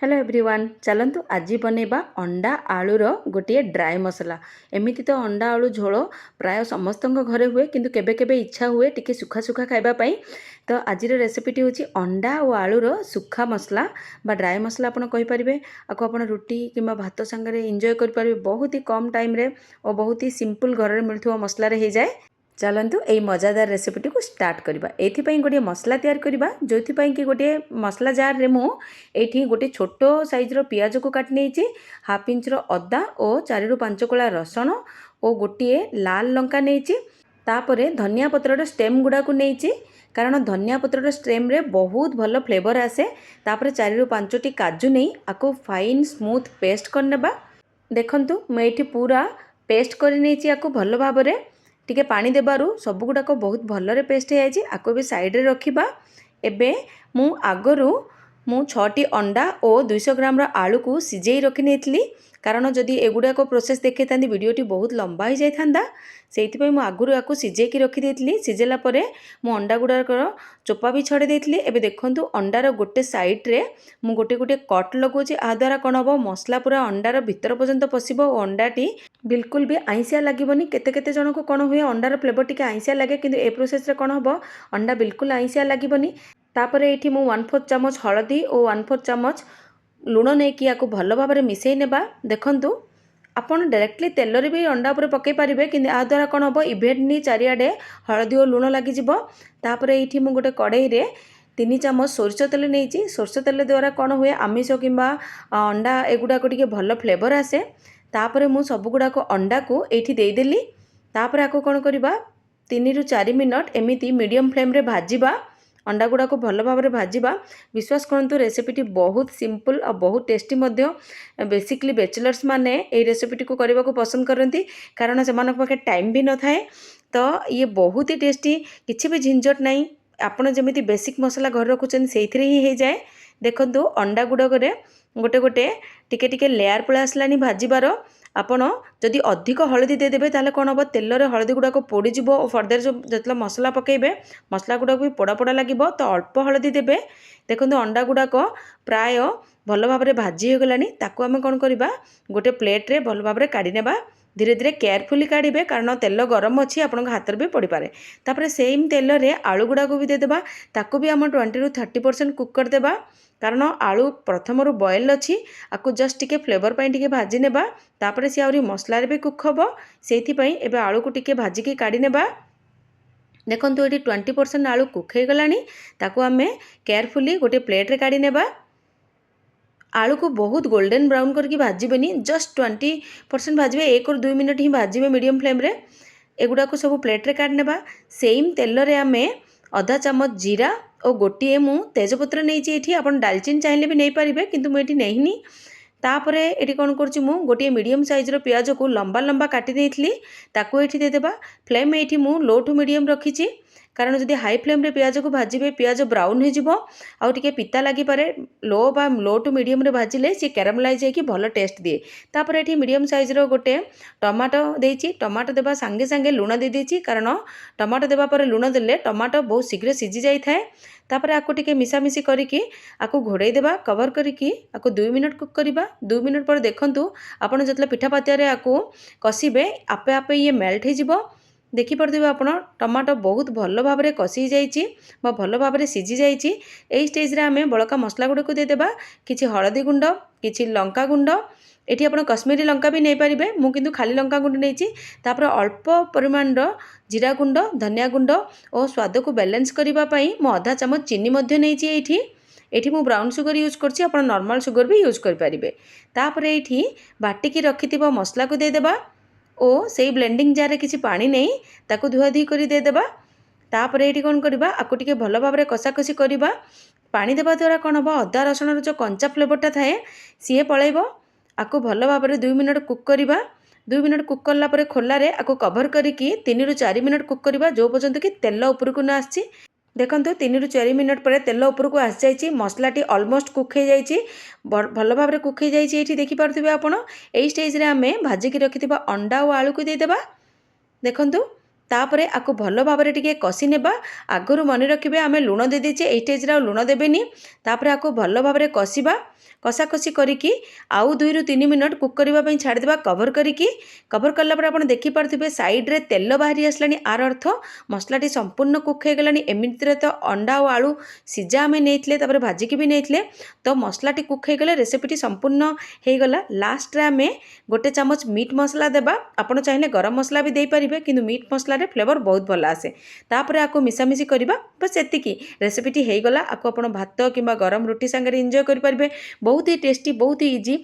Hello everyone चलतु आज बनैबा अंडा आलूर गोटे ड्राए मसला। एमती तो अंडा आलू झोल प्राय समस्त घरे हुए किंतु केबे केबे इच्छा हुए टिके सुखा सुखा खाइबापी। तो आज रेसिपीटी हूँ अंडा और आलूर सुखा मसला बा ड्राए मसला आपन कहींपारे। आपको आप रुटी कि भात सांगे एंजॉय करेंगे बहुत ही कम टाइम रे और बहुत ही सिंपल घर में मिलुवा मसला हो जाए। चलतु यही मजादार रेसिपीटी को स्टार्ट करवा। ये गोटे मसला तैयार करवा जो कि गोटे मसला जार रे मुझे गोटे छोट साइज्र पियाज को काटी नहीं, हाफ इंच अदा और 4 ରୁ 5 कोला रसुण और गोटे लाल लंका नहीं। तापरे धनिया पत्रर स्टेम गुड़ा को नहीं कारण धनिया पत्रर स्टेम रे बहुत भल फ्लेवर आसे। तापरे 4 ରୁ 5ଟି काजू नहीं आपको फाइन स्मूथ पेस्ट करनेबा। देखंतु मैं ये पूरा पेस्ट कर नहीं आपको भल भाव में टिके पानी देबारु सब गुड़ाक बहुत भलरे पेस्ट हो जाए। आपको भी साइड रे रखिबा। एबे मु आगरू 6टी अंडा और 200 ग्राम आलू को सिझे रखी नहीं कारण जदि एगुड़ाक प्रोसेस देखे था वीडियोटी बहुत लंबा हो जाता से आगुरी या सिझेकी रखी सिझेला मु अंडा गुड़ाकर चोपा भी छड़े देती। एबे देखंतु अंडार गोटे साइड्रे मु गोटे गोटे कट लगौछि। आ द्वारा कौन हम मसला पूरा अंडार भितर पर्यंत पशिब और अंडाटी बिल्कुल भी आइंसिया लगभग। केते केते जन को कौन हुए अंडार फ्लेवर टिके आइंसिया लगे किंतु ए प्रोसेस रे कौन हम अंडा बिल्कुल आइंसिया लगभग। तापरे ये मु 1/4 चामच हलदी और 1/4 चामच लुण नहीं आपको भल भाव में मिसई नेबा। देखंतु आपन डायरेक्टली तेल रे भी अंडा उपर पकई पारिबे किंतु आ द्वारा कौन हम इभेन्टली चारिआडे हलदी और लुण लगिजिब। तापरे ये मु गोटे कड़ाई रे 3 चामच सोरिष तेल नहीं। सोरिष तेल द्वारा कौन हुए आमिष किंबा अंडा एगुड़ाक टिके भल फ्लेवर आसे। तापरे मु सब गुड़ाक अंडा को एठी देदेली। तापरे आपको कौन करबा 3 ରୁ 4 मिनट एमिति मीडियम फ्लेम रे भाजिबा। अंडा गुड़ा को भल भाव में भाजिबा। विश्वास करंतु रेसिपीटी बहुत सिंपल और बहुत टेस्टी मध्य। बेसिकली बैचलर्स माने ये रेसिपीटी को करने को पसंद करती कारण से पाखे टाइम भी न थाए। तो ये बहुत ही टेस्टी किसी भी झंझट नहीं। आपन जमी बेसिक मसला घर रखुचन से ही हो जाए। देखंतु अंडा गुड़ाक गोटे गोटे टिके टिके लेयर पड़ा आसलानी भाजिबार। आपण जदि अधिक हलदी देदेबे ताले कौन हम तेल रे हलदी गुड़ाक पोड़ीज और फर्दर जो जिते मसला पकेबे मसला गुड़ाक भी पोड़ा पोड़ा लगे तो अल्प हलदी देबे। देखो अंडा गुड़ाक प्राय भल भाव में भाजी हो गलानी। ताकू आम कौन करवा गोटे प्लेट रे भल भाव में काढ़ी नेबा। धीरे धीरे केयरफुली काढ़े कारण तेल गरम अच्छी आपण हाथ भी पड़ पारे। तापर सेम तेल रे आलू गुड़ाक भी देदेबा। ताकू भी आम 20 ରୁ 30% कुक करदेबा कारण आलू प्रथम बॉयल अच्छी आपको जस्ट टिके फ्लेवर पाई टिके भाजी नेबा। तापर सी आहरी मसला भी कुक हम से आलू को टिके भाजिकी काढ़ी नेबा। देखंतु ये 20% आलू कुक हो गलानी। ताकू आम केयरफुली गोटे प्लेट रे काढ़ी नेबा। आलू को बहुत गोल्डन ब्राउन करके भाजबेनी जस्ट 20% भाजबे 1 ରୁ 2 मिनट ही भाजबे मीडियम फ्लेम रे। एगुड़ा को सब प्लेट रे काढ़ी नेबा। सेम तेल रे आम आधा चामच जीरा और गोटे मु तेजपत्र नहीं। आपन डालचीन चाहिए भी नहीं पारे किंतु मुझे नहीं। तापरे ये कौन कर गोटे मीडियम साइज्र पियाज को लंबा लंबा काटी नहीं ताकू ये देदेबा। फ्लेम ये मु लो टू मीडियम रखी कारण जदि हाई फ्लेम रे पियाज को भाजबे पियाज ब्राउन हो आउ टिके पिता लगी पारे। लो टू मीडियम रे भाजिले सी कैरामलाइज होकर भल टेस्ट दिए। तापर ये मीडियम साइज्र गोटे टमाटो देइछि। टमाटो देबा सांगे सांगे लुण दे देइछि कारण टमाटो देबा पर लुण देले टमाटो बहुत शीघ्र सिझी जाई थाए। तापर आपको टिके मिसामिशी करिकी आपको घोड़े देबा कवर करिकी आपको 2 मिनट कुक करबा। 2 मिनट पर देखंतु आपण जतले पिठा पातिया आपको कषिबे आपे आपे ये मेल्ट हो जिवो। देखिपे आपण टमाटो बहुत भल भाव में कषि जाइए भल भाव में सिझी जाइए। यही स्टेज रे आमे बड़का मसला गुड़ा को देदेबा। किछि हलदी गुंड किछि लंका गुंड एठी आपण कश्मीरी लंका भी नहीं पारिबे मु किंतु खाली लंका गुंड नहीं। तापर अल्प परिमाण जीरा गुंड धनिया गुंड और स्वाद को बैलेंस करबा पई मु आधा चामच चीनी मध्य नहीं। एठी मु ब्राउन सुगर यूज करछि आपण नॉर्मल सुगर भी यूज कर पारिबे। तापर एठी बाटिकी रखिथिबो मसला को देदेबा ओ से ब्लेंडिंग जार रे किसी पानी नहीं ताकू धुआधी कर देदेबा। तापर ये कौन करबा आपको टिके भल भाव में कषाकषि करबा। पानी देवा द्वारा कौन हम अदा रसुण जो कंचा फ्लेवरटा थाए सी पलैब। आपको भल भाव में 2 मिनट कुक करबा। 2 मिनट कुक कला परे खोला रे आपको कवर करिकी 3 ରୁ 4 मिनट कुक करबा जो पर्यंत कि तेल उपरकू न आछि। देखंतु 3 ରୁ 4 मिनट पर तेल उपरकू आसी जाइए मसलाटी ऑलमोस्ट कुक हो जाइए भल भाव में कुक हो जाइए। ये देखिपे आपण यही स्टेज रे आमे भाजिकी रखिथिबा अंडा और आलू को देदेबा। देखंतु तापर आपको भल भाव टिके कषि नेबा। आगु मन रखिए आम लुण दे देचे ये स्टेज लुण देवेनि। तापर आपको भल भाव कषिबा कषाकषि करिकी आउ 2 ରୁ 3 मिनट कुक करने छाड़देवा कवर करिकी। कवर कलापर आप देखिपे साइड्रे तेल बाहरी आसलानी आर अर्थ मसलाटी संपूर्ण कुक हो गलानी। एमती तो अंडा और आलू सीजा आम नहीं भाजिक भी नहीं तो मसलाटी कुक हो गले रेसिपीटी संपूर्ण हो गला। लास्ट आम गोटे चामच मीट मसला देबा। आपड़ चाहिए गरम मसला भी दे पारिबे किंतु मीट मसला रे फ्लेवर बहुत भल आसे। तापर आपको मिसामिशी करवा बस एतिकी रेसिपीटी हो गला। आपको आप भात कि गरम रुटी सांगे एंजॉय करेंगे। बहुत ही टेस्टी बहुत ही इजी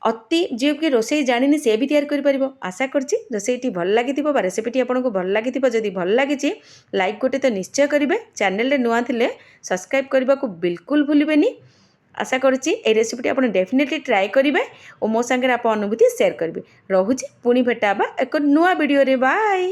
अति जी कि रोषे जानी सी भी तैयार कर। आशा करछि रोषेटी भल लगी रेसिपीटी आपको भल लगी। जदि भल लगी लाइक गोटे तो निश्चय करेंगे। चैनल नुआ थिले सब्सक्राइब करने को बिल्कुल भूलिबेनी। आशा करछि ए रेसिपीटी आप डेफिनेटली ट्राए करेंगे और मो सांगे आप अनुभूति शेयर करेंगे। रोची पुणी भेटा एक नुआ वीडियो रे। बाय।